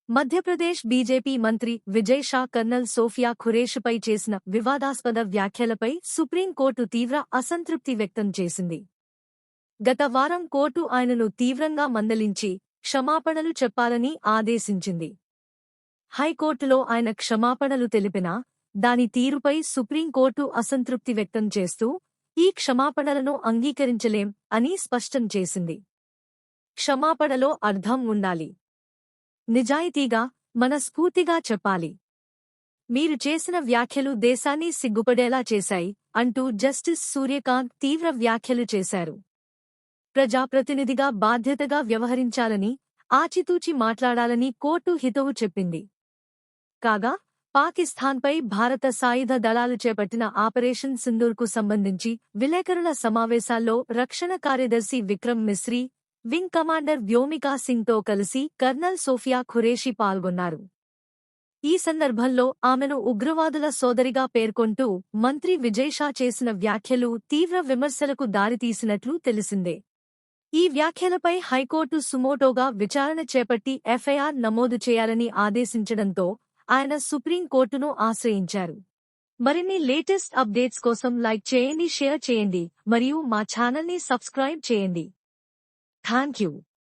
Madhya Pradesh BJP మంత్రి Vijay Shah colonel Sophia ఖురేషిపై చేసిన వివాదాస్పద వ్యాఖ్యలపై సుప్రీంకోర్టు తీవ్ర అసంతృప్తి వ్యక్తం చేసింది. గత వారం కోర్టు ఆయనను తీవ్రంగా మందలించి క్షమాపణలు చెప్పాలని ఆదేశించింది. హైకోర్టులో ఆయన క్షమాపణలు తెలిపినా దాని తీరుపై సుప్రీంకోర్టు అసంతృప్తి వ్యక్తం చేస్తూ ఈ క్షమాపణలను అంగీకరించలేం అని స్పష్టం చేసింది. క్షమాపణలో అర్థం ఉండాలి. నిజాయితీగా, మనస్ఫూర్తిగా చెప్పాలి. మీరు చేసిన వ్యాఖ్యలు దేశాన్ని సిగ్గుపడేలా చేశాయి అంటూ జస్టిస్ సూర్యకాంత్ తీవ్ర వ్యాఖ్యలు చేశారు. ప్రజాప్రతినిధిగా బాధ్యతగా వ్యవహరించాలని, ఆచితూచి మాట్లాడాలని కోర్టు హితవు చెప్పింది. కాగా, పాకిస్తాన్పై భారత సాయుధ దళాలు చేపట్టిన ఆపరేషన్ సింధూర్కు సంబంధించి విలేకరుల సమావేశాల్లో రక్షణ కార్యదర్శి విక్రమ్ మిస్రీ, వింగ్ కమాండర్ వ్యోమికా సింగ్తో కలిసి కర్నల్ సోఫియా ఖురేషి పాల్గొన్నారు. ఈ సందర్భంలో ఆమెను ఉగ్రవాదుల సోదరిగా పేర్కొంటూ మంత్రి విజయ్ షా చేసిన వ్యాఖ్యలు తీవ్ర విమర్శలకు దారితీసినట్లు తెలిసిందే. ఈ వ్యాఖ్యలపై హైకోర్టు సుమోటోగా విచారణ చేపట్టి ఎఫ్ఐఆర్ నమోదు చేయాలని ఆదేశించడంతో ఆయన సుప్రీంకోర్టును ఆశ్రయించారు. మరిన్ని లేటెస్ట్ అప్డేట్స్ కోసం లైక్ చేయండి, షేర్ చేయండి మరియు మా ఛానల్ని సబ్స్క్రైబ్ చేయండి. Thank you.